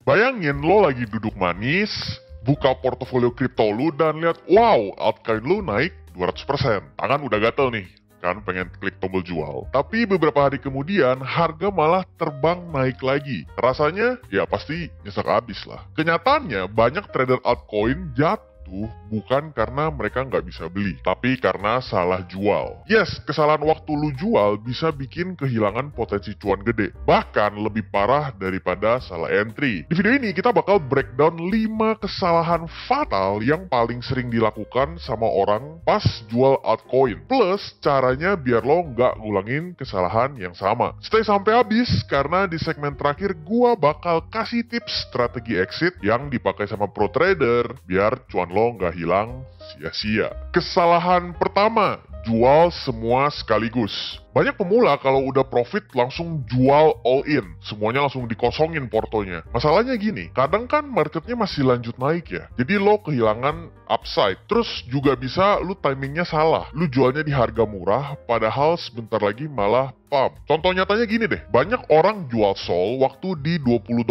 Bayangin lo lagi duduk manis, buka portofolio kripto lu dan lihat, wow, altcoin lu naik 200%. Tangan udah gatel nih, kan pengen klik tombol jual. Tapi beberapa hari kemudian, harga malah terbang naik lagi. Rasanya, ya pasti nyesek abis lah. Kenyataannya, banyak trader altcoin jatuh bukan karena mereka nggak bisa beli, tapi karena salah jual. Yes, kesalahan waktu lu jual bisa bikin kehilangan potensi cuan gede. Bahkan lebih parah daripada salah entry. Di video ini kita bakal breakdown 5 kesalahan fatal yang paling sering dilakukan sama orang pas jual altcoin. Plus, caranya biar lo nggak ngulangin kesalahan yang sama. Stay sampai habis, karena di segmen terakhir gua bakal kasih tips strategi exit yang dipakai sama pro trader biar cuan lo nggak hilang sia-sia. Kesalahan pertama, jual semua sekaligus. Banyak pemula kalau udah profit langsung jual all in, semuanya langsung dikosongin portonya. Masalahnya gini, kadang kan marketnya masih lanjut naik ya, jadi lo kehilangan upside. Terus juga bisa lu timingnya salah, lu jualnya di harga murah padahal sebentar lagi malah pump. Contoh nyatanya gini deh, banyak orang jual Sol waktu di $20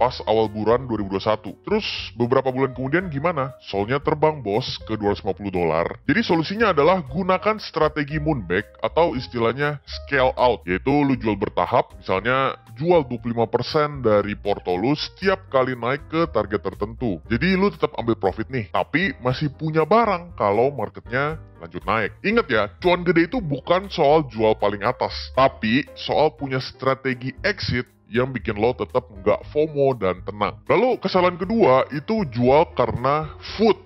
pas awal bulan 2021. Terus beberapa bulan kemudian gimana? Solnya terbang bos ke $250. Jadi solusinya adalah gunakan strategi Moonback atau istilahnya scale out, yaitu lu jual bertahap, misalnya jual 25% dari porto lu setiap kali naik ke target tertentu. Jadi lu tetap ambil profit nih, tapi masih punya barang kalau marketnya lanjut naik. Ingat ya, cuan gede itu bukan soal jual paling atas, tapi soal punya strategi exit yang bikin lo tetap nggak FOMO dan tenang. Lalu kesalahan kedua itu jual karena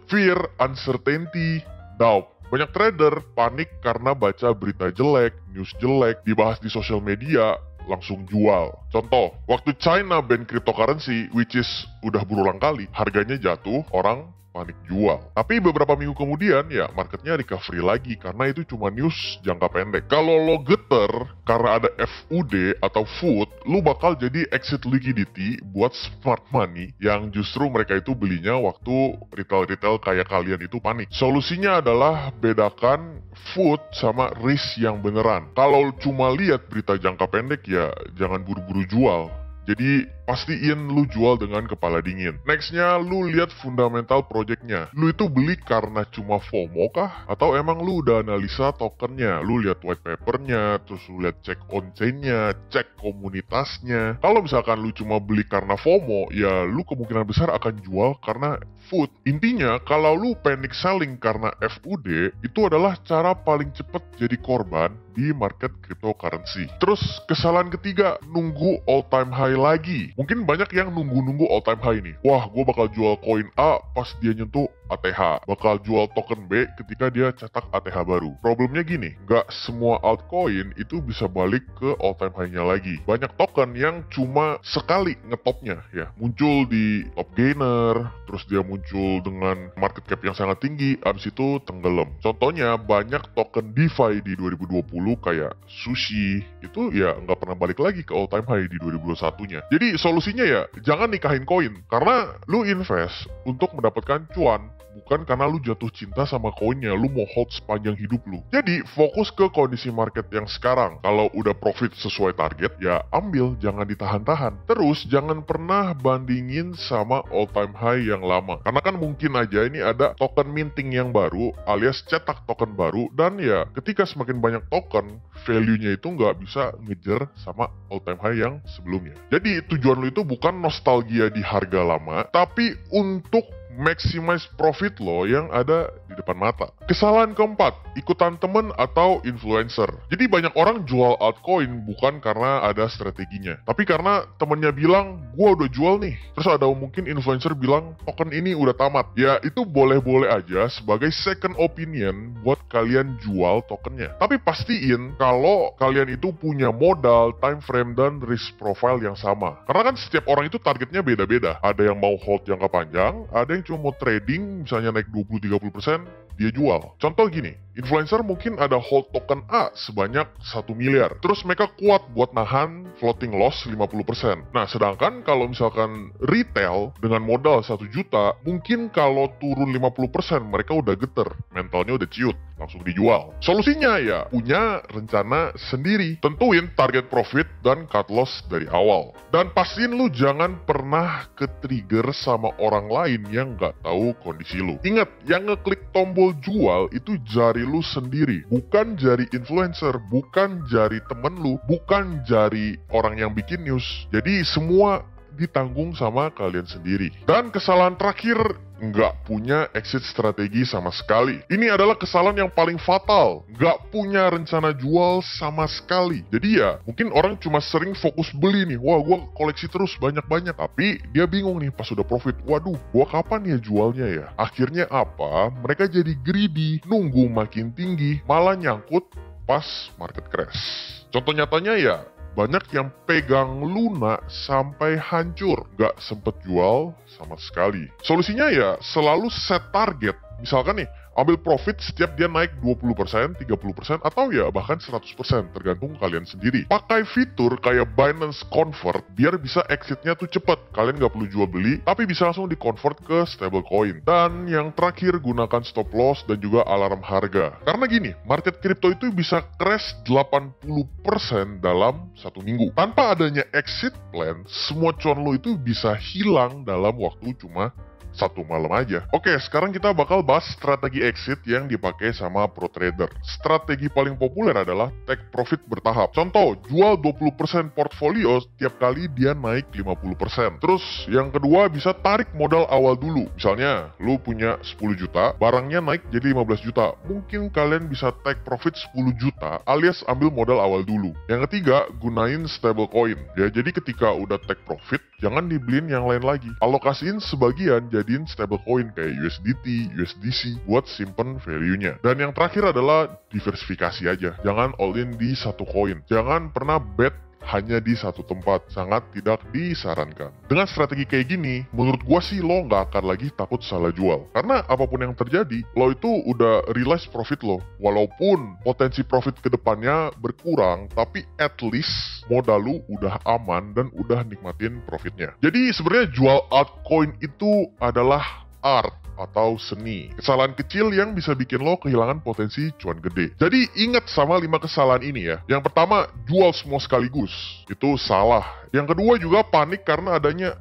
fear, uncertainty, doubt. Banyak trader panik karena baca berita jelek, news jelek, dibahas di sosial media, langsung jual. Contoh, waktu China ban cryptocurrency, which is udah berulang kali, harganya jatuh, orang panik jual. Tapi beberapa minggu kemudian ya marketnya recovery lagi karena itu cuma news jangka pendek. Kalau lo geter karena ada FUD atau FUD, lu bakal jadi exit liquidity buat smart money yang justru mereka itu belinya waktu retail-retail kayak kalian itu panik. Solusinya adalah bedakan FUD sama risk yang beneran. Kalau cuma lihat berita jangka pendek ya jangan buru-buru jual. Jadi pastiin lu jual dengan kepala dingin. Nextnya lu lihat fundamental projectnya. Lu itu beli karena cuma FOMO kah? Atau emang lu udah analisa tokennya? Lu lihat white papernya, terus lu lihat cek on-chainnya, cek komunitasnya. Kalau misalkan lu cuma beli karena FOMO, ya lu kemungkinan besar akan jual karena FUD. Intinya kalau lu panic selling karena FUD, itu adalah cara paling cepat jadi korban di market cryptocurrency. Terus kesalahan ketiga, nunggu all time high lagi. Mungkin banyak yang nunggu-nunggu all time high nih. Wah, gue bakal jual koin A pas dia nyentuh ATH. Bakal jual token B ketika dia cetak ATH baru. Problemnya gini, nggak semua altcoin itu bisa balik ke all time high-nya lagi. Banyak token yang cuma sekali ngetopnya ya. Muncul di top gainer, terus dia muncul dengan market cap yang sangat tinggi, abis itu tenggelam. Contohnya banyak token DeFi di 2020 kayak Sushi, itu ya nggak pernah balik lagi ke all time high di 2021-nya. Jadi solusinya ya jangan nikahin koin, karena lu invest untuk mendapatkan cuan, bukan karena lu jatuh cinta sama koinnya, lu mau hold sepanjang hidup lu. Jadi fokus ke kondisi market yang sekarang. Kalau udah profit sesuai target, ya ambil, jangan ditahan-tahan. Terus jangan pernah bandingin sama all time high yang lama, karena kan mungkin aja ini ada token minting yang baru alias cetak token baru, dan ya ketika semakin banyak token, value-nya itu nggak bisa ngejar sama all time high yang sebelumnya. Jadi tujuan lu itu bukan nostalgia di harga lama, tapi untuk maximize profit lo yang ada di depan mata. Kesalahan keempat, ikutan temen atau influencer. Jadi banyak orang jual altcoin bukan karena ada strateginya, tapi karena temennya bilang, gua udah jual nih. Terus ada mungkin influencer bilang, token ini udah tamat. Ya itu boleh-boleh aja sebagai second opinion buat kalian jual tokennya. Tapi pastiin kalau kalian itu punya modal, time frame, dan risk profile yang sama. Karena kan setiap orang itu targetnya beda-beda. Ada yang mau hold jangka panjang, ada yang cuma mau trading, misalnya naik 20-30%, dia jual. Contoh gini, influencer mungkin ada hold token A sebanyak 1 miliar. Terus mereka kuat buat nahan floating loss 50%. Nah, sedangkan kalau misalkan retail dengan modal 1 juta, mungkin kalau turun 50% mereka udah geter, mentalnya udah ciut, langsung dijual. Solusinya ya, punya rencana sendiri. Tentuin target profit dan cut loss dari awal. Dan pastiin lu jangan pernah ke-trigger sama orang lain yang nggak tahu kondisi lu. Ingat, yang ngeklik tombol jual itu jari lu sendiri, bukan jari influencer, bukan jari temen lu, bukan jari orang yang bikin news. Jadi semua ditanggung sama kalian sendiri. Dan kesalahan terakhir, nggak punya exit strategi sama sekali. Ini adalah kesalahan yang paling fatal. Nggak punya rencana jual sama sekali. Jadi ya, mungkin orang cuma sering fokus beli nih. Wah, gua koleksi terus banyak-banyak. Tapi dia bingung nih pas udah profit. Waduh, gua kapan ya jualnya ya? Akhirnya apa? Mereka jadi greedy, nunggu makin tinggi, malah nyangkut pas market crash. Contoh nyatanya ya, banyak yang pegang Luna sampai hancur, nggak sempet jual sama sekali. Solusinya ya selalu set target. Misalkan nih, ambil profit setiap dia naik 20%, 30%, atau ya bahkan 100%, tergantung kalian sendiri. Pakai fitur kayak Binance Convert biar bisa exitnya tuh cepet. Kalian nggak perlu jual beli, tapi bisa langsung di-convert ke stablecoin. Dan yang terakhir, gunakan stop loss dan juga alarm harga. Karena gini, market crypto itu bisa crash 80% dalam 1 minggu. Tanpa adanya exit plan, semua cuan lo itu bisa hilang dalam waktu cuma 1 malam aja. Oke, sekarang kita bakal bahas strategi exit yang dipakai sama pro trader. Strategi paling populer adalah take profit bertahap. Contoh, jual 20% portfolio tiap kali dia naik 50%. Terus yang kedua, bisa tarik modal awal dulu. Misalnya, lu punya 10 juta, barangnya naik jadi 15 juta. Mungkin kalian bisa take profit 10 juta alias ambil modal awal dulu. Yang ketiga, gunain stablecoin. Ya, jadi ketika udah take profit, jangan dibeliin yang lain lagi. Alokasiin sebagian jadiin stablecoin kayak USDT, USDC buat simpen value-nya. Dan yang terakhir adalah diversifikasi aja. Jangan all in di satu koin. Jangan pernah bet hanya di satu tempat, sangat tidak disarankan. Dengan strategi kayak gini, menurut gua sih lo nggak akan lagi takut salah jual. Karena apapun yang terjadi, lo itu udah realize profit lo. Walaupun potensi profit kedepannya berkurang, tapi at least modal lu udah aman dan udah nikmatin profitnya. Jadi sebenarnya jual altcoin itu adalah art atau seni. Kesalahan kecil yang bisa bikin lo kehilangan potensi cuan gede. Jadi ingat sama 5 kesalahan ini ya. Yang pertama, jual semua sekaligus. Itu salah. Yang kedua juga panik karena adanya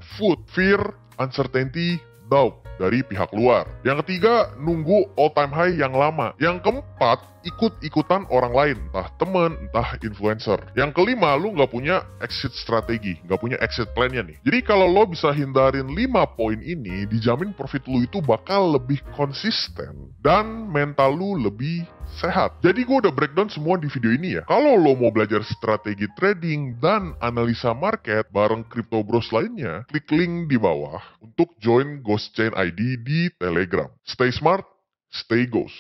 fear, uncertainty, doubt dari pihak luar. Yang ketiga, nunggu all time high yang lama. Yang keempat, ikut-ikutan orang lain, entah temen, entah influencer. Yang kelima, lu nggak punya exit strategi, nggak punya exit plan-nya nih. Jadi kalau lo bisa hindarin 5 poin ini, dijamin profit lu itu bakal lebih konsisten dan mental lu lebih sehat. Jadi gue udah breakdown semua di video ini ya. Kalau lo mau belajar strategi trading dan analisa market bareng Crypto Bros lainnya, klik link di bawah untuk join Ghost Chain ID di Telegram. Stay smart, stay ghost.